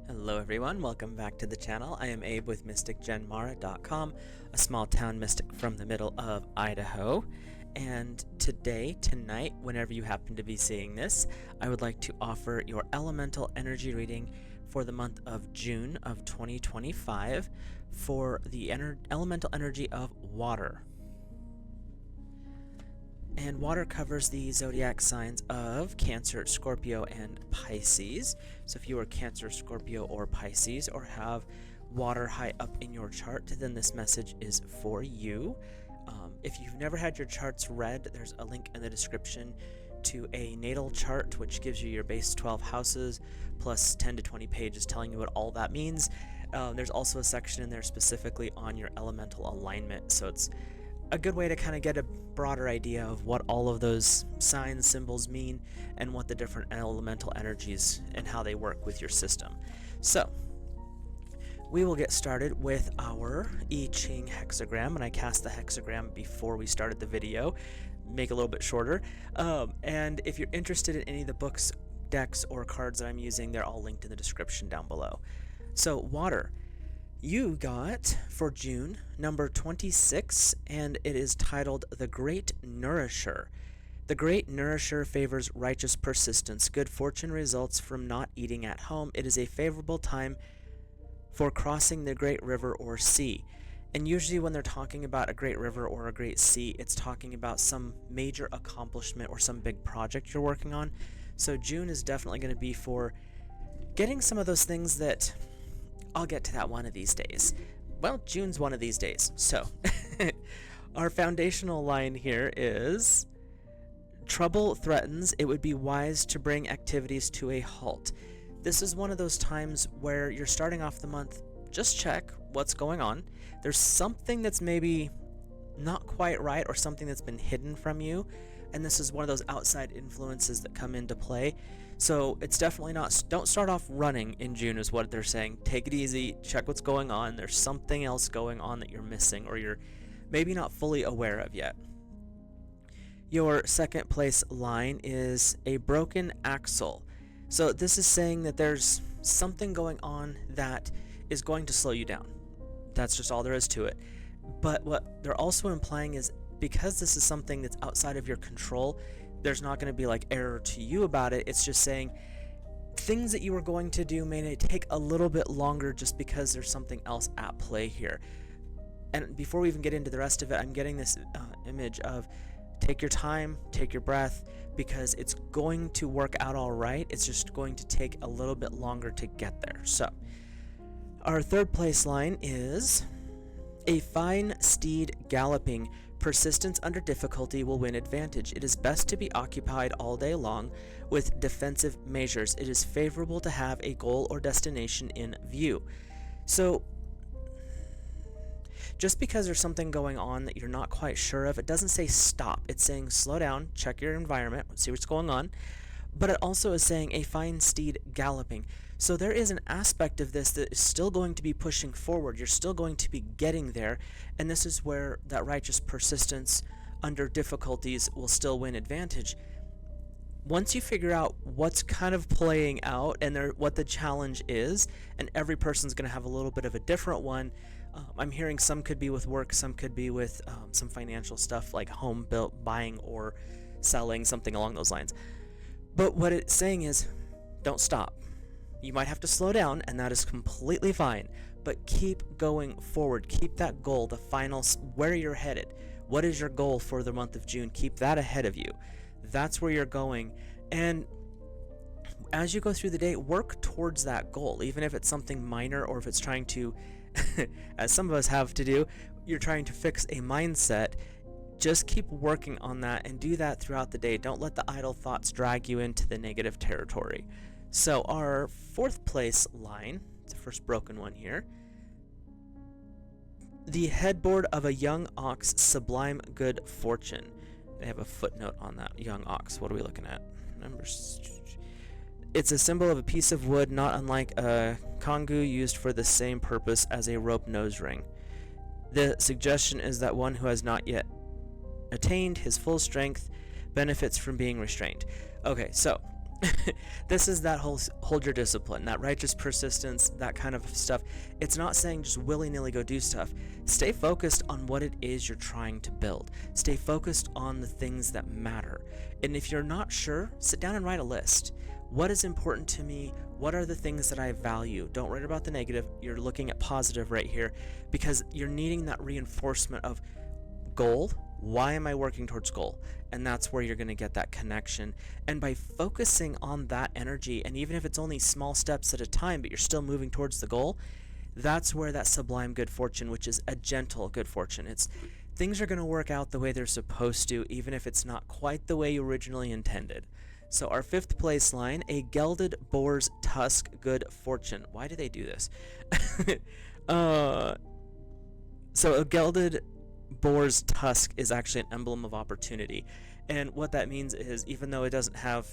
Hello everyone, welcome back to the channel. I am Abe with MysticGenMara.com, a small town mystic from the middle of Idaho. And tonight, whenever you happen to be seeing this, I would like to offer your elemental energy reading for the month of June of 2025 for the elemental energy of water. And water covers the zodiac signs of Cancer, Scorpio, and Pisces. So if you are Cancer, Scorpio, or Pisces, or have water high up in your chart, then this message is for you. If you've never had your charts read, there's a link in the description to a natal chart, which gives you your base 12 houses, plus 10 to 20 pages telling you what all that means. There's also a section in there specifically on your elemental alignment, so it's a good way to kind of get a broader idea of what all of those signs, symbols mean, and what the different elemental energies and how they work with your system. So, we will get started with our I-ching hexagram, and I cast the hexagram before we started the video, make it a little bit shorter. And if you're interested in any of the books, decks, or cards that I'm using, they're all linked in the description down below. So, water. You got, for June, number 26, and it is titled The Great Nourisher. The Great Nourisher favors righteous persistence. Good fortune results from not eating at home. It is a favorable time for crossing the great river or sea. And usually when they're talking about a great river or a great sea, it's talking about some major accomplishment or some big project you're working on. So June is definitely going to be for getting some of those things that I'll get to that one of these days. Well, June's one of these days. So, our foundational line here is, trouble threatens. It would be wise to bring activities to a halt. This is one of those times where you're starting off the month, just check what's going on. There's something that's maybe not quite right or something that's been hidden from you. And this is one of those outside influences that come into play. So it's definitely not, don't start off running in June is what they're saying. Take it easy, check what's going on. There's something else going on that you're missing or you're maybe not fully aware of yet. Your second place line is a broken axle. So this is saying that there's something going on that is going to slow you down. That's just all there is to it. But what they're also implying is because this is something that's outside of your control, there's not going to be like error to you about it. It's just saying things that you were going to do may take a little bit longer just because there's something else at play here. And before we even get into the rest of it, I'm getting this image of take your time, take your breath, because it's going to work out all right. It's just going to take a little bit longer to get there. So our third place line is a fine steed galloping. Persistence under difficulty will win advantage. It is best to be occupied all day long with defensive measures. It is favorable to have a goal or destination in view. So, just because there's something going on that you're not quite sure of, it doesn't say stop. It's saying slow down, check your environment, see what's going on. But it also is saying a fine steed galloping. So there is an aspect of this that is still going to be pushing forward. You're still going to be getting there. And this is where that righteous persistence under difficulties will still win advantage. Once you figure out what's kind of playing out and what the challenge is, and every person's going to have a little bit of a different one. I'm hearing some could be with work, some could be with some financial stuff like home buying or selling, something along those lines. But what it's saying is, don't stop. You might have to slow down, and that is completely fine. But keep going forward. Keep that goal, the final, where you're headed. What is your goal for the month of June? Keep that ahead of you. That's where you're going. And as you go through the day, work towards that goal, even if it's something minor or if it's trying to, as some of us have to do, you're trying to fix a mindset. Just keep working on that and do that throughout the day. Don't let the idle thoughts drag you into the negative territory. So our fourth place line, it's the first broken one here. The headboard of a young ox, sublime good fortune. They have a footnote on that, young ox. What are we looking at? It's a symbol of a piece of wood not unlike a congu used for the same purpose as a rope nose ring. The suggestion is that one who has not yet attained his full strength benefits from being restrained. Okay, so This is that whole hold your discipline, that righteous persistence, that kind of stuff. It's not saying just willy-nilly go do stuff. Stay focused on what it is you're trying to build. Stay focused on the things that matter. And if you're not sure, sit down and write a list. What is important to me? What are the things that I value? Don't write about the negative. You're looking at positive right here, because you're needing that reinforcement of goal. Why am I working towards goal? And that's where you're going to get that connection. And by focusing on that energy, and even if it's only small steps at a time, but you're still moving towards the goal, that's where that sublime good fortune, which is a gentle good fortune, it's things are going to work out the way they're supposed to, even if it's not quite the way you originally intended. So our 5th place line, a gelded boar's tusk good fortune. Why do they do this? So a gelded boar's tusk is actually an emblem of opportunity. And what that means is, even though it doesn't have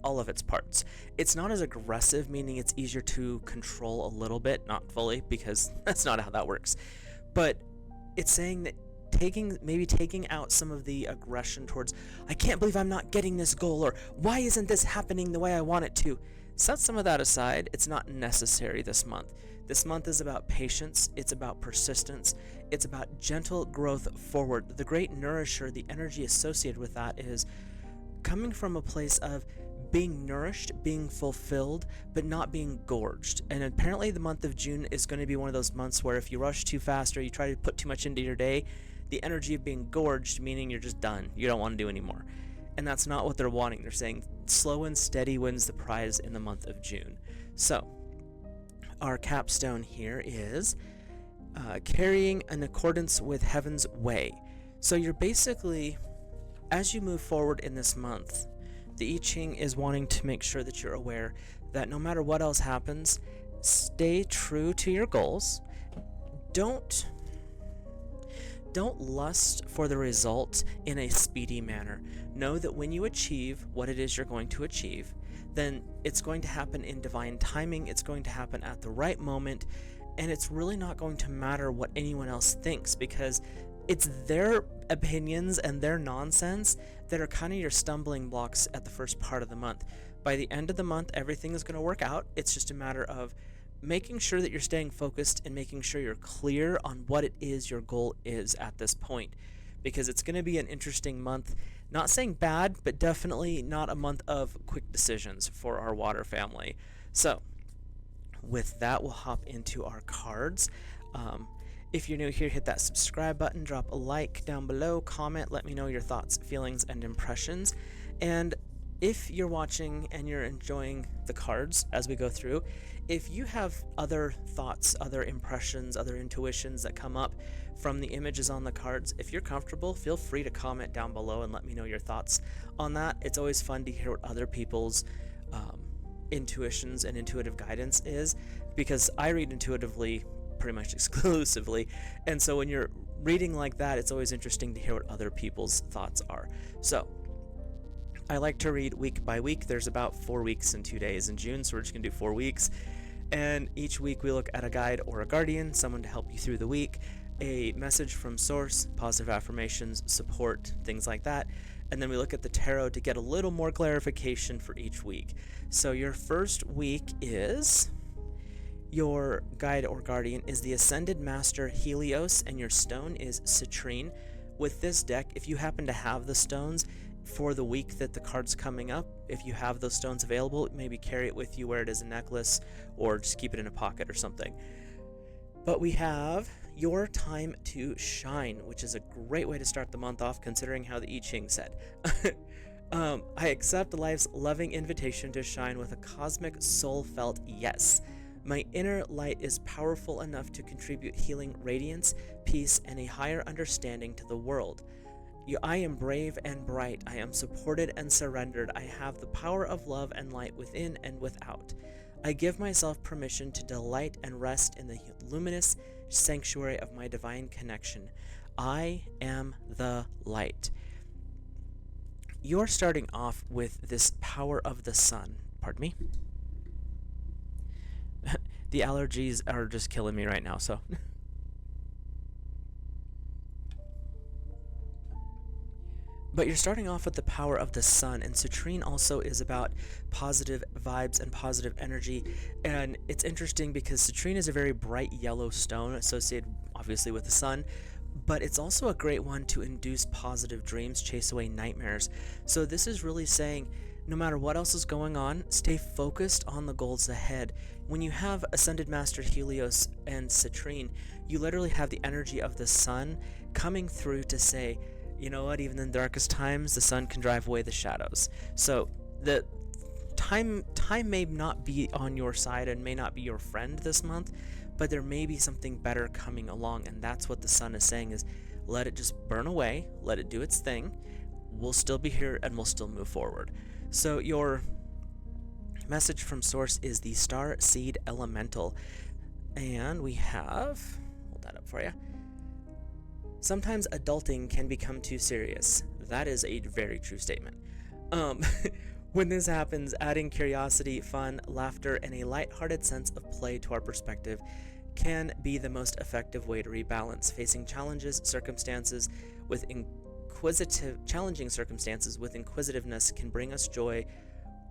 all of its parts, it's not as aggressive, meaning it's easier to control a little bit, not fully, because that's not how that works. But it's saying that maybe taking out some of the aggression towards, I can't believe I'm not getting this goal, or why isn't this happening the way I want it to. Set some of that aside. It's not necessary this month. This month is about patience, it's about persistence, it's about gentle growth forward. The great nourisher, the energy associated with that, is coming from a place of being nourished, being fulfilled, but not being gorged. And apparently the month of June is going to be one of those months where if you rush too fast or you try to put too much into your day, the energy of being gorged, meaning you're just done, you don't want to do anymore. And that's not what they're wanting. They're saying slow and steady wins the prize in the month of June. So our capstone here is carrying in accordance with heaven's way. So you're basically, as you move forward in this month, the I-ching is wanting to make sure that you're aware that no matter what else happens, stay true to your goals. Don't lust for the result in a speedy manner. Know that when you achieve what it is you're going to achieve, then it's going to happen in divine timing, it's going to happen at the right moment, and it's really not going to matter what anyone else thinks, because it's their opinions and their nonsense that are kind of your stumbling blocks at the first part of the month. By the end of the month, everything is going to work out. It's just a matter of making sure that you're staying focused and making sure you're clear on what it is your goal is at this point, because it's going to be an interesting month. Not saying bad, but definitely not a month of quick decisions for our water family. So with that, we'll hop into our cards. If you're new here, hit that subscribe button, drop a like down below, comment, let me know your thoughts, feelings, and impressions. And if you're watching and you're enjoying the cards as we go through, if you have other thoughts, other impressions, other intuitions that come up from the images on the cards, if you're comfortable, feel free to comment down below and let me know your thoughts on that. It's always fun to hear what other people's intuitions and intuitive guidance is, because I read intuitively pretty much exclusively, and so when you're reading like that, it's always interesting to hear what other people's thoughts are. So I like to read week by week. There's about 4 weeks and 2 days in June, so we're just gonna do 4 weeks, and each week we look at a guide or a guardian, someone to help you through the week, a message from source, positive affirmations, support, things like that, and then we look at the tarot to get a little more clarification for each week. So your first week is, your guide or guardian is the Ascended Master Helios, and your stone is citrine. With this deck, if you happen to have the stones for the week that the card's coming up, if you have those stones available, maybe carry it with you, wear it as a necklace, or just keep it in a pocket or something. But we have your time to shine, which is a great way to start the month off, considering how the I-ching said. I accept life's loving invitation to shine with a cosmic soul-felt yes. My inner light is powerful enough to contribute healing radiance, peace, and a higher understanding to the world. I am brave and bright. I am supported and surrendered. I have the power of love and light within and without. I give myself permission to delight and rest in the luminous sanctuary of my divine connection. I am the light. You're starting off with this power of the sun. Pardon me? The allergies are just killing me right now, so. But you're starting off with the power of the sun, and citrine also is about positive vibes and positive energy. And it's interesting because citrine is a very bright yellow stone associated obviously with the sun, but it's also a great one to induce positive dreams, chase away nightmares. So this is really saying no matter what else is going on, stay focused on the goals ahead. When you have Ascended Master Helios and citrine, you literally have the energy of the sun coming through to say, you know what, even in the darkest times, the sun can drive away the shadows. So the time may not be on your side and may not be your friend this month, but there may be something better coming along, and that's what the sun is saying is let it just burn away, let it do its thing. We'll still be here and we'll still move forward. So your message from source is the Star Seed Elemental, and we have, hold that up for you. Sometimes adulting can become too serious. That is a very true statement. When this happens, adding curiosity, fun, laughter, and a lighthearted sense of play to our perspective can be the most effective way to rebalance. Facing challenging circumstances with inquisitiveness can bring us joy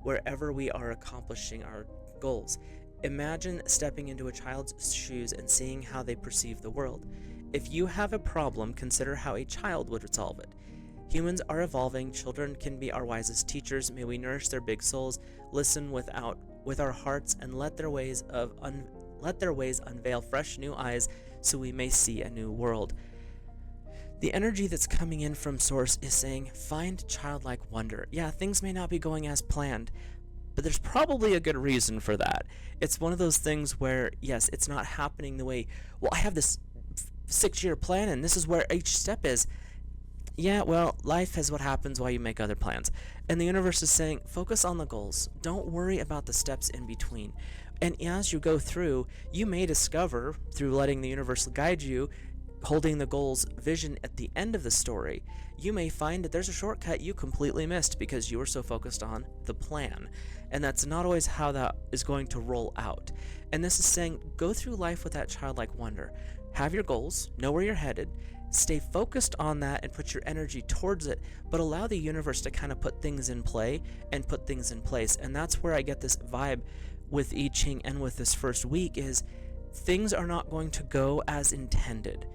wherever we are accomplishing our goals. Imagine stepping into a child's shoes and seeing how they perceive the world. If you have a problem, consider how a child would resolve it. Humans are evolving. Children can be our wisest teachers. May we nourish their big souls, listen with our hearts, and let their ways unveil fresh new eyes, so we may see a new world. The energy that's coming in from source is saying, find childlike wonder. Yeah, things may not be going as planned, but there's probably a good reason for that. It's one of those things where, yes, it's not happening the way, well, I have this 6-year plan and this is where each step is. Yeah, well, life is what happens while you make other plans. And the universe is saying, focus on the goals. Don't worry about the steps in between. And as you go through, you may discover, through letting the universe guide you, holding the goals vision at the end of the story, you may find that there's a shortcut you completely missed because you were so focused on the plan. And that's not always how that is going to roll out. And this is saying, go through life with that childlike wonder. Have your goals, know where you're headed, stay focused on that and put your energy towards it, but allow the universe to kind of put things in play and put things in place. And that's where I get this vibe with I-ching and with this first week is things are not going to go as intended.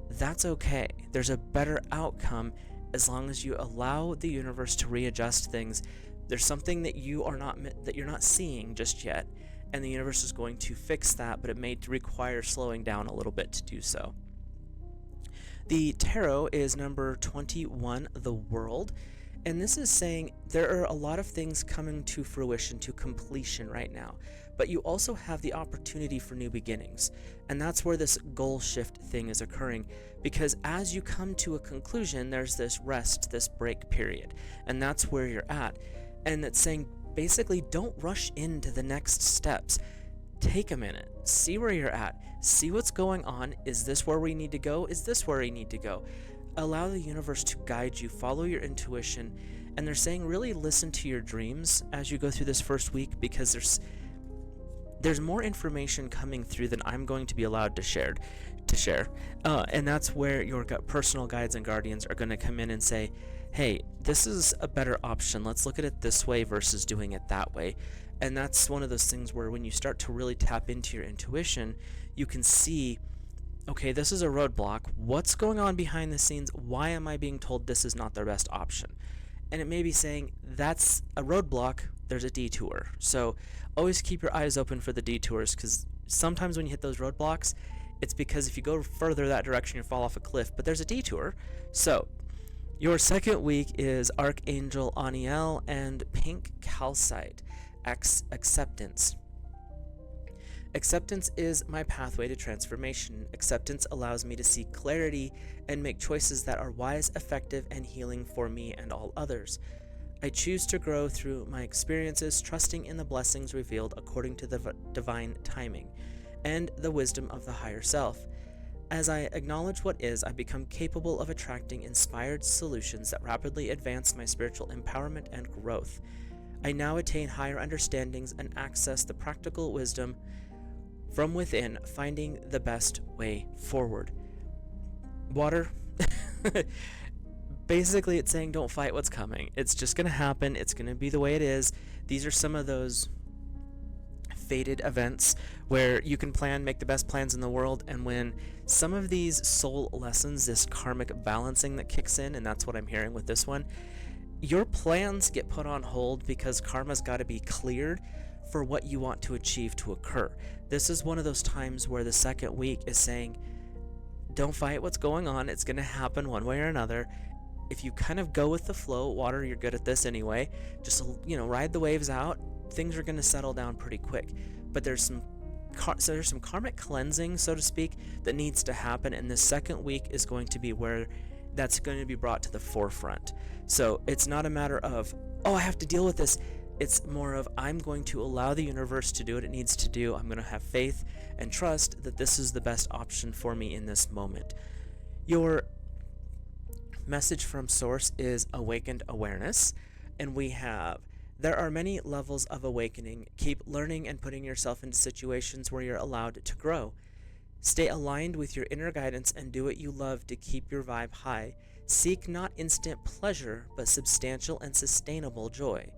That's okay. There's a better outcome as long as you allow the universe to readjust things. There's something that you're not seeing just yet, and the universe is going to fix that, but it may require slowing down a little bit to do so. The tarot is number 21, the World, and this is saying there are a lot of things coming to fruition, to completion right now, but you also have the opportunity for new beginnings, and that's where this goal shift thing is occurring, because as you come to a conclusion, there's this rest, this break period, and that's where you're at, and it's saying basically don't rush into the next steps. Take a minute, see where you're at, see what's going on. Is this where we need to go? Is this where we need to go? Allow the universe to guide you, follow your intuition, and they're saying really listen to your dreams as you go through this first week, because there's more information coming through than I'm going to be allowed to share. And that's where your personal guides and guardians are going to come in and say, hey, this is a better option. Let's look at it this way versus doing it that way. And that's one of those things where when you start to really tap into your intuition, you can see, okay, this is a roadblock. What's going on behind the scenes? Why am I being told this is not their best option? And it may be saying, that's a roadblock, there's a detour. So always keep your eyes open for the detours, because sometimes when you hit those roadblocks, it's because if you go further that direction, you fall off a cliff, but there's a detour. So your second week is Archangel Aniel and Pink Calcite. Acceptance. Acceptance is my pathway to transformation. Acceptance allows me to see clarity and make choices that are wise, effective, and healing for me and all others. I choose to grow through my experiences, trusting in the blessings revealed according to the divine timing and the wisdom of the higher self. As I acknowledge what is, I become capable of attracting inspired solutions that rapidly advance my spiritual empowerment and growth. I now attain higher understandings and access the practical wisdom from within, finding the best way forward. Water. basically it's saying don't fight what's coming. It's just going to happen. It's going to be the way it is. These are some of those fated events where you can make the best plans in the world, and when some of these soul lessons, this karmic balancing that kicks in, and that's what I'm hearing with this one, your plans get put on hold because karma's got to be cleared for what you want to achieve to occur. This is one of those times where the second week is saying, don't fight what's going on. It's going to happen one way or another. If you kind of go with the flow, water, you're good at this anyway, just, ride the waves out. Things are going to settle down pretty quick. But there's some karmic cleansing, so to speak, that needs to happen, and the second week is going to be where that's going to be brought to the forefront. So it's not a matter of, oh, I have to deal with this. It's more of, I'm going to allow the universe to do what it needs to do. I'm going to have faith and trust that this is the best option for me in this moment. Your message from Source is awakened awareness, and we have, there are many levels of awakening. Keep learning and putting yourself into situations where you're allowed to grow. Stay aligned with your inner guidance and do what you love to keep your vibe high. Seek not instant pleasure, but substantial and sustainable joy.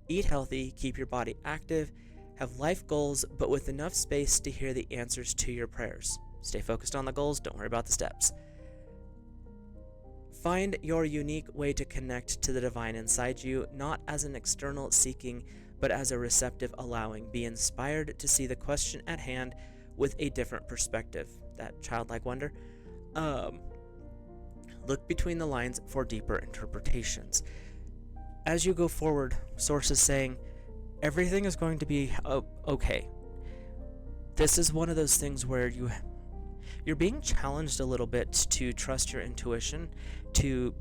Eat healthy, keep your body active, have life goals, but with enough space to hear the answers to your prayers. Stay focused on the goals, don't worry about the steps. Find your unique way to connect to the divine inside you, not as an external seeking, but as a receptive allowing. Be inspired to see the question at hand with a different perspective. That childlike wonder. Look between the lines for deeper interpretations. As you go forward, Source is saying, everything is going to be okay. This is one of those things where you're being challenged a little bit to trust your intuition, to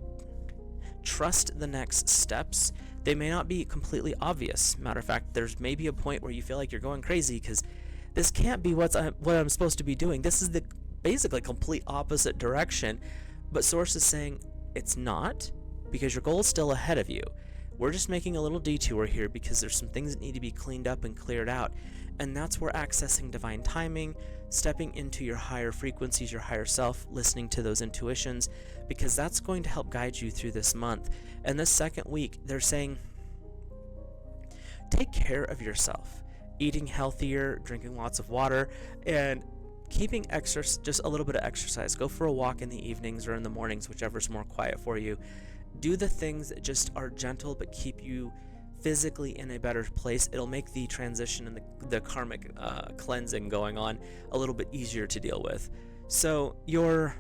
trust the next steps. They may not be completely obvious. Matter of fact, there's maybe a point where you feel like you're going crazy because this can't be what I'm supposed to be doing. This is the basically complete opposite direction. But Source is saying it's not, because your goal is still ahead of you. We're just making a little detour here because there's some things that need to be cleaned up and cleared out. And that's where accessing divine timing, stepping into your higher frequencies, your higher self, listening to those intuitions, because that's going to help guide you through this month. And this second week, they're saying, take care of yourself. Eating healthier, drinking lots of water, and keeping just a little bit of exercise. Go for a walk in the evenings or in the mornings, whichever's more quiet for you. Do the things that just are gentle but keep you physically in a better place. It'll make the transition and the karmic cleansing going on a little bit easier to deal with. So your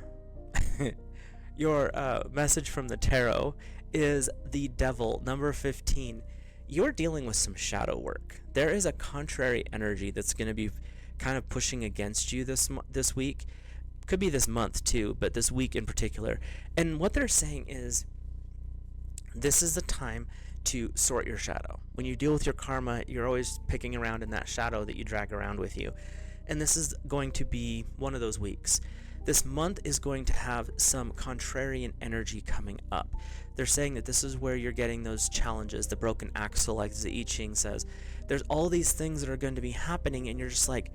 message from the tarot is the Devil, number 15. You're dealing with some shadow work. There is a contrary energy that's going to be kind of pushing against you this week. Could be this month too, but this week in particular. And what they're saying is, this is the time to sort your shadow. When you deal with your karma, you're always picking around in that shadow that you drag around with you. And this is going to be one of those weeks. This month is going to have some contrarian energy coming up. They're saying that this is where you're getting those challenges, the broken axle, like the I-ching says. There's all these things that are going to be happening, and you're just like,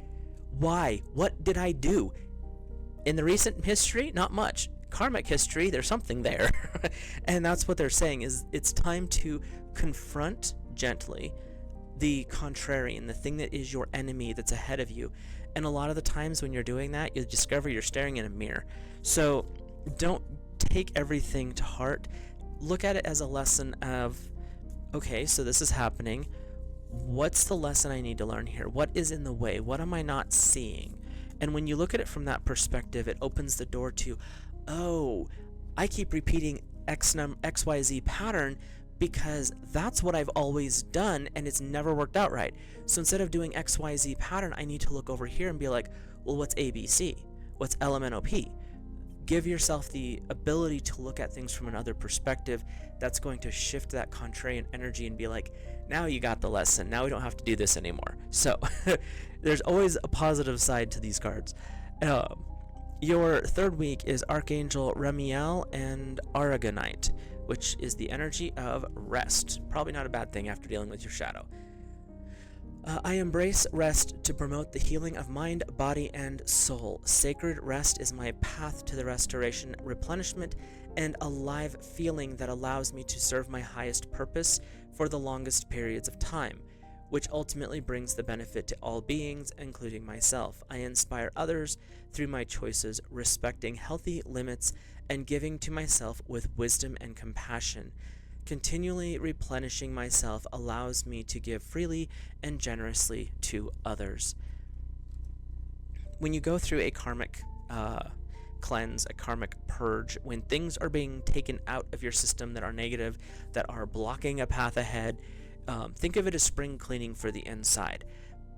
why? What did I do? In the recent history, not much. Karmic history, there's something there. And that's what they're saying, is it's time to confront gently the contrarian, the thing that is your enemy that's ahead of you. And a lot of the times when you're doing that, you discover you're staring in a mirror. So don't take everything to heart. Look at it as a lesson of, okay, so this is happening. What's the lesson I need to learn here? What is in the way? What am I not seeing? And when you look at it from that perspective, it opens the door to, oh, I keep repeating XYZ pattern because that's what I've always done and it's never worked out right. So instead of doing XYZ pattern, I need to look over here and be like, well, what's ABC? What's LMNOP? Give yourself the ability to look at things from another perspective. That's going to shift that contrarian energy and be like, now you got the lesson. Now we don't have to do this anymore. So there's always a positive side to these cards. Your third week is Archangel Remiel and Aragonite, which is the energy of rest. Probably not a bad thing after dealing with your shadow. I embrace rest to promote the healing of mind, body, and soul. Sacred rest is my path to the restoration, replenishment, and alive feeling that allows me to serve my highest purpose for the longest periods of time, which ultimately brings the benefit to all beings, including myself. I inspire others through my choices, respecting healthy limits and giving to myself with wisdom and compassion. Continually replenishing myself allows me to give freely and generously to others. When you go through a karmic cleanse, a karmic purge, when things are being taken out of your system that are negative, that are blocking a path ahead, think of it as spring cleaning for the inside.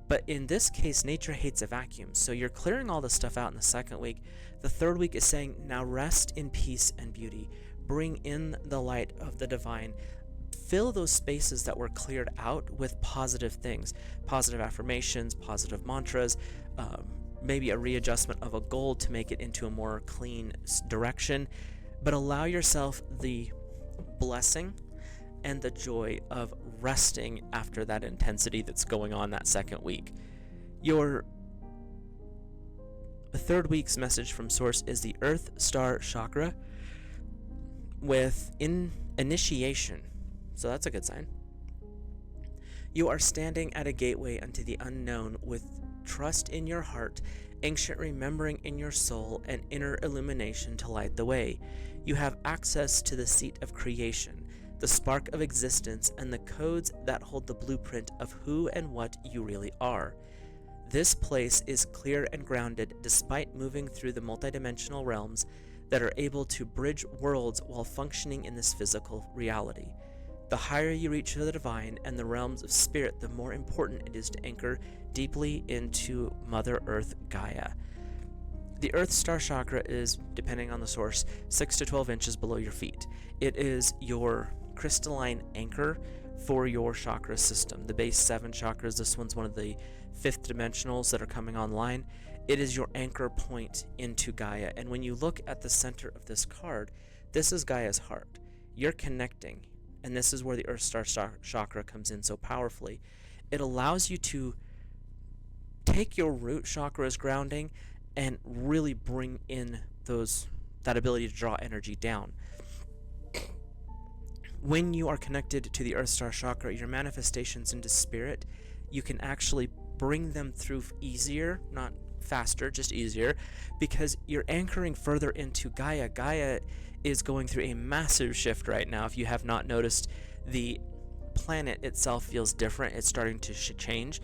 But in this case, nature hates a vacuum. So you're clearing all the stuff out in the second week. The third week is saying, now rest in peace and beauty. Bring in the light of the divine. Fill those spaces that were cleared out with positive things, positive affirmations, positive mantras, maybe a readjustment of a goal to make it into a more clean direction. But allow yourself the blessing and the joy of resting after that intensity that's going on that second week. Your third week's message from Source is the Earth Star Chakra with initiation. So that's a good sign. You are standing at a gateway unto the unknown with trust in your heart, ancient remembering in your soul, and inner illumination to light the way. You have access to the seat of creation, the spark of existence, and the codes that hold the blueprint of who and what you really are. This place is clear and grounded despite moving through the multidimensional realms that are able to bridge worlds while functioning in this physical reality. The higher you reach the divine and the realms of spirit, the more important it is to anchor deeply into Mother Earth Gaia. The Earth Star Chakra is, depending on the source, 6 to 12 inches below your feet. It is your crystalline anchor for your chakra system. The base 7 chakras, this one's one of the 5th dimensionals that are coming online. It is your anchor point into Gaia. And when you look at the center of this card, this is Gaia's heart. You're connecting. And this is where the Earth Star Chakra comes in so powerfully. It allows you to take your root chakra as grounding and really bring in that ability to draw energy down. When you are connected to the Earth Star Chakra, your manifestations into spirit, you can actually bring them through easier, not faster, just easier, because you're anchoring further into Gaia. Gaia is going through a massive shift right now. If you have not noticed, the planet itself feels different. It's starting to change.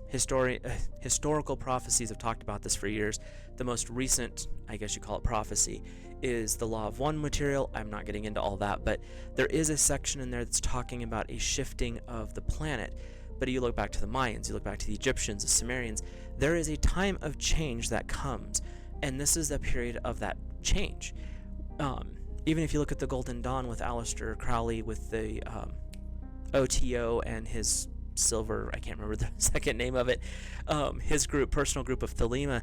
Historical prophecies have talked about this for years. The most recent, I guess you call it prophecy, is the law of one material. I'm not getting into all that, but there is a section in there that's talking about a shifting of the planet. But you look back to the Mayans, you look back to the Egyptians, the Sumerians, there is a time of change that comes, and this is the period of that change. Even if you look at the Golden Dawn with Aleister Crowley, with the OTO and his silver, I can't remember the second name of it, his personal group of Thelema,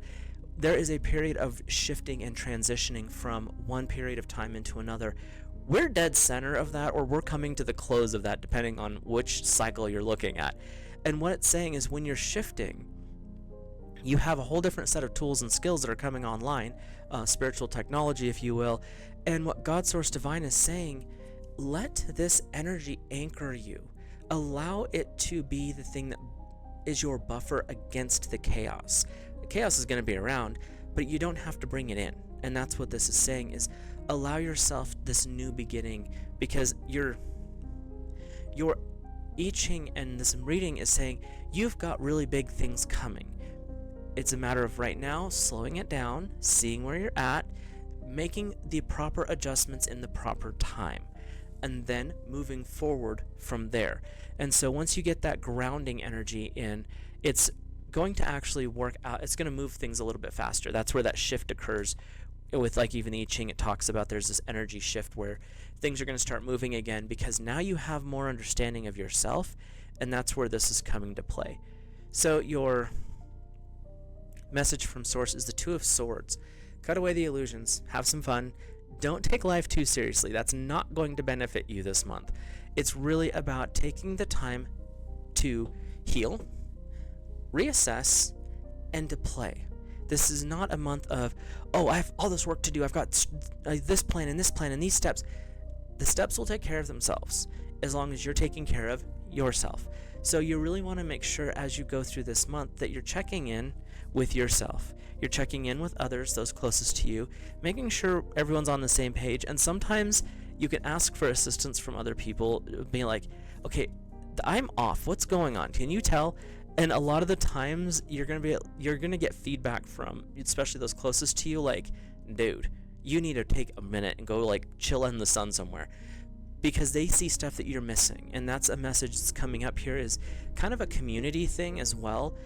there is a period of shifting and transitioning from one period of time into another. We're dead center of that, or we're coming to the close of that, depending on which cycle you're looking at. And what it's saying is when you're shifting, you have a whole different set of tools and skills that are coming online, spiritual technology, if you will. And what God Source Divine is saying, let this energy anchor you. Allow it to be the thing that is your buffer against the chaos. The chaos is going to be around, but you don't have to bring it in. And that's what this is saying, is allow yourself this new beginning, because your I-ching and this reading is saying you've got really big things coming. It's a matter of right now slowing it down, seeing where you're at, making the proper adjustments in the proper time, and then moving forward from there. And so once you get that grounding energy in, it's going to actually work out. It's going to move things a little bit faster. That's where that shift occurs. With like even the I-ching, it talks about there's this energy shift where things are going to start moving again, because now you have more understanding of yourself, and that's where this is coming to play. So your message from Source is the Two of Swords. Cut away the illusions, have some fun, don't take life too seriously. That's not going to benefit you this month. It's really about taking the time to heal, reassess, and to play. This is not a month of, oh, I have all this work to do. I've got this plan and these steps. The steps will take care of themselves as long as you're taking care of yourself. So you really want to make sure as you go through this month that you're checking in with yourself. You're checking in with others, those closest to you, making sure everyone's on the same page. And sometimes you can ask for assistance from other people, being like, okay, I'm off. What's going on? Can you tell? And a lot of the times you're gonna get feedback from, especially those closest to you, like, dude, you need to take a minute and go like chill in the sun somewhere, because they see stuff that you're missing. And that's a message that's coming up here, is kind of a community thing as well,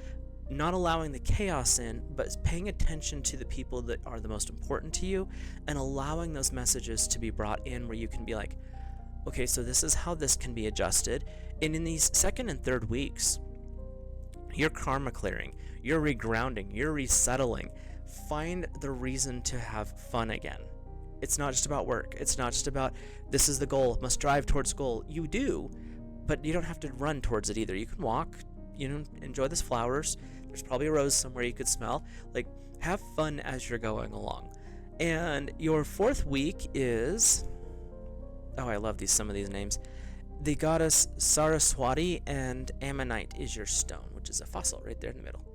not allowing the chaos in, but paying attention to the people that are the most important to you and allowing those messages to be brought in, where you can be like, okay, so this is how this can be adjusted. And in these second and third weeks, you're karma clearing, you're regrounding, you're resettling. Find the reason to have fun again. It's not just about work. It's not just about, this is the goal, must drive towards goal. You do, but you don't have to run towards it either. You can walk, enjoy the flowers. There's probably a rose somewhere you could smell. Like, have fun as you're going along. And your fourth week is, oh, I love some of these names. The goddess Saraswati, and Ammonite is your stone, which is a fossil right there in the middle.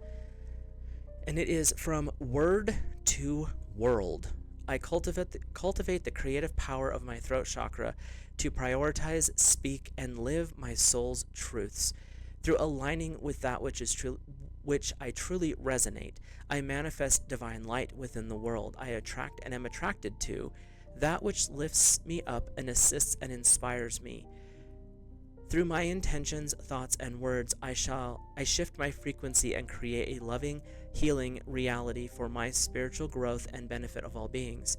And it is from word to world. I cultivate the creative power of my throat chakra to prioritize, speak, and live my soul's truths. Through aligning with that which I truly resonate, I manifest divine light within the world. I attract and am attracted to that which lifts me up and assists and inspires me. Through my intentions, thoughts, and words, I shift my frequency and create a loving, healing reality for my spiritual growth and benefit of all beings.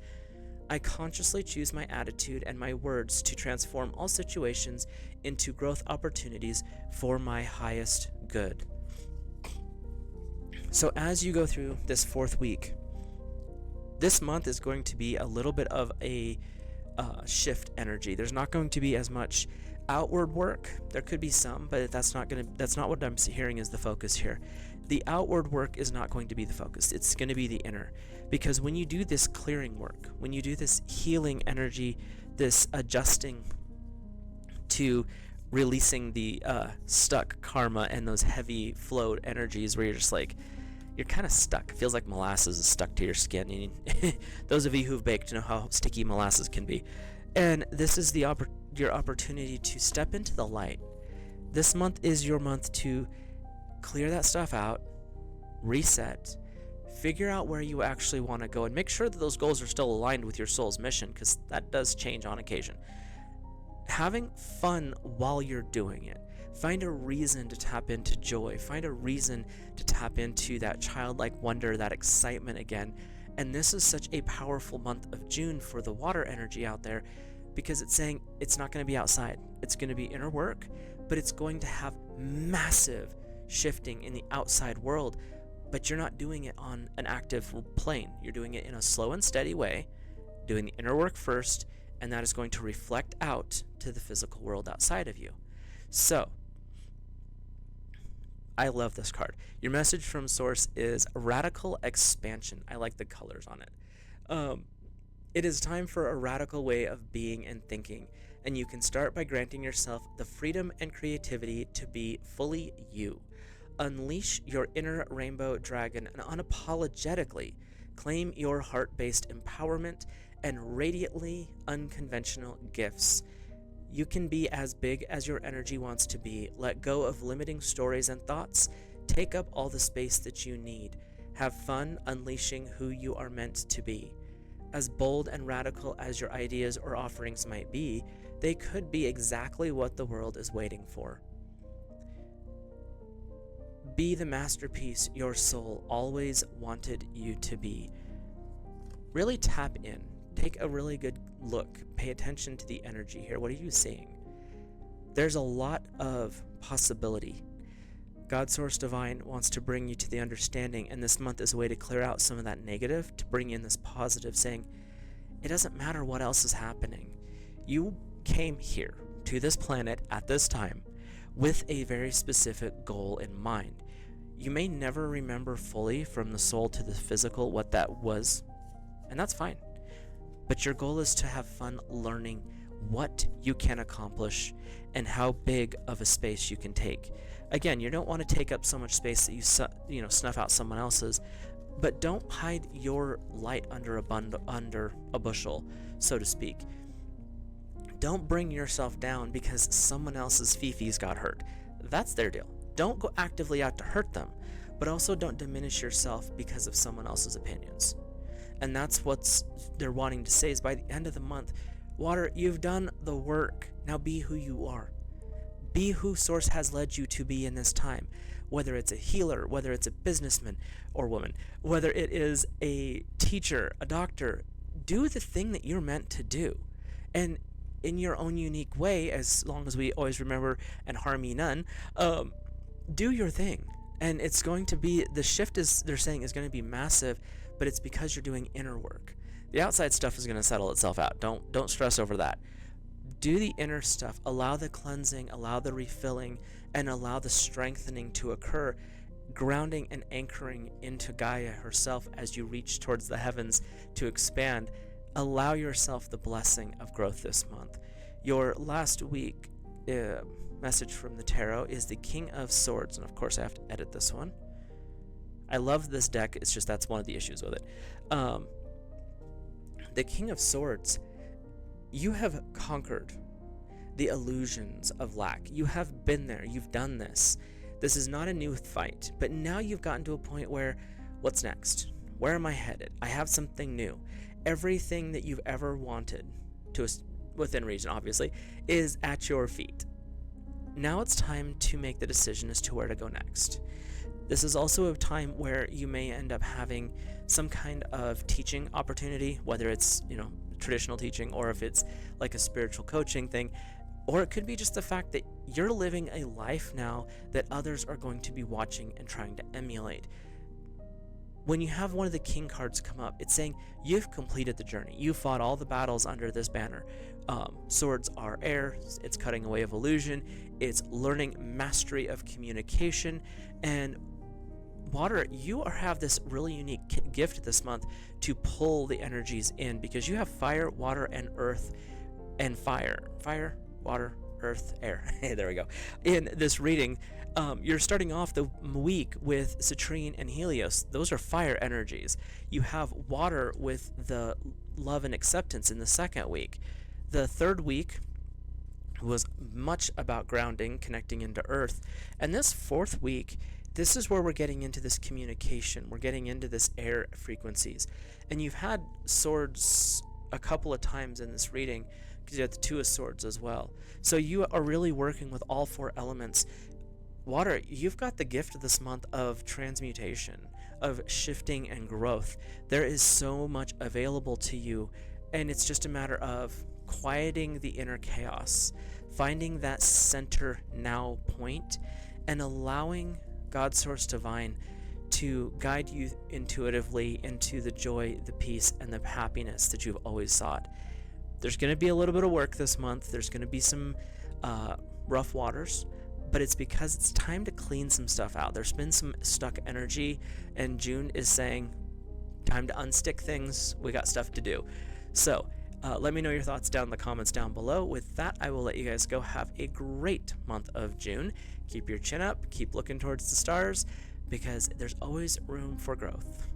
I consciously choose my attitude and my words to transform all situations into growth opportunities for my highest good. So as you go through this fourth week, this month is going to be a little bit of a shift energy. There's not going to be as much outward work. There could be some, but that's not what I'm hearing is the focus here. The outward work is not going to be the focus. It's going to be the inner. Because when you do this clearing work, when you do this healing energy, this adjusting to releasing the stuck karma and those heavy flowed energies where you're just like, you're kind of stuck. It feels like molasses is stuck to your skin. And those of you who've baked know how sticky molasses can be. And this is your opportunity to step into the light. This month is your month to clear that stuff out, reset, figure out where you actually want to go, and make sure that those goals are still aligned with your soul's mission, because that does change on occasion. Having fun while you're doing it. Find a reason to tap into joy. Find a reason to tap into that childlike wonder, that excitement again. And this is such a powerful month of June for the water energy out there, because it's saying it's not going to be outside. It's going to be inner work, but it's going to have massive shifting in the outside world, but you're not doing it on an active plane. You're doing it in a slow and steady way, doing the inner work first, and that is going to reflect out to the physical world outside of you. So, I love this card. Your message from Source is radical expansion. I like the colors on it. It is time for a radical way of being and thinking, and you can start by granting yourself the freedom and creativity to be fully you. Unleash your inner rainbow dragon and unapologetically claim your heart-based empowerment and radiantly unconventional gifts. You can be as big as your energy wants to be. Let go of limiting stories and thoughts. Take up all the space that you need. Have fun unleashing who you are meant to be. As bold and radical as your ideas or offerings might be, they could be exactly what the world is waiting for. Be the masterpiece your soul always wanted you to be. Really tap in. Take a really good look. Pay attention to the energy here. What are you seeing? There's a lot of possibility. God Source Divine wants to bring you to the understanding, and this month is a way to clear out some of that negative, to bring in this positive, saying, it doesn't matter what else is happening. You came here to this planet at this time with a very specific goal in mind. You may never remember fully from the soul to the physical what that was, and that's fine. But your goal is to have fun learning what you can accomplish and how big of a space you can take. Again, you don't want to take up so much space that you snuff out someone else's, but don't hide your light under a bushel, so to speak. Don't bring yourself down because someone else's fifis got hurt. That's their deal. Don't go actively out to hurt them, but also don't diminish yourself because of someone else's opinions. And that's what they're wanting to say is by the end of the month, Water, you've done the work. Now be who you are. Be who Source has led you to be in this time. Whether it's a healer, whether it's a businessman or woman, whether it is a teacher, a doctor, do the thing that you're meant to do. And in your own unique way, as long as we always remember and harm ye none, do your thing. And it's going to be, the shift is, they're saying, is going to be massive, but it's because you're doing inner work. The outside stuff is going to settle itself out. Don't stress over that. Do the inner stuff. Allow the cleansing, allow the refilling, and allow the strengthening to occur, grounding and anchoring into Gaia herself as you reach towards the heavens to expand. Allow yourself the blessing of growth this month. Your last week message from the tarot is the King of Swords, and of course I have to edit this one. I love this deck, it's just that's one of the issues with it. The King of Swords, you have conquered the illusions of lack. You have been there, you've done this. This is not a new fight, but now you've gotten to a point where, what's next? Where am I headed? I have something new. Everything that you've ever wanted, within reason obviously, is at your feet. Now it's time to make the decision as to where to go next. This is also a time where you may end up having some kind of teaching opportunity, whether it's, traditional teaching or if it's like a spiritual coaching thing, or it could be just the fact that you're living a life now that others are going to be watching and trying to emulate. When you have one of the King cards come up, it's saying you've completed the journey. You fought all the battles under this banner. Swords are air, it's cutting away of illusion, it's learning mastery of communication, and Water, you have this really unique gift this month to pull the energies in because you have fire, water, and earth, and fire. Fire, water, earth, air. Hey, there we go. In this reading, you're starting off the week with Citrine and Helios. Those are fire energies. You have water with the love and acceptance in the second week. The third week was much about grounding, connecting into earth. And this fourth week, this is where we're getting into this communication. We're getting into this air frequencies. And you've had swords a couple of times in this reading because you had the Two of Swords as well. So you are really working with all four elements. Water, you've got the gift this month of transmutation, of shifting and growth. There is so much available to you, and it's just a matter of quieting the inner chaos, finding that center now point, and allowing God Source Divine to guide you intuitively into the joy, the peace, and the happiness that you've always sought. There's going to be a little bit of work this month. There's going to be some rough waters, but it's because it's time to clean some stuff out. There's been some stuck energy, and June is saying, time to unstick things. We got stuff to do. So let me know your thoughts down in the comments down below. With that, I will let you guys go. Have a great month of June. Keep your chin up. Keep looking towards the stars because there's always room for growth.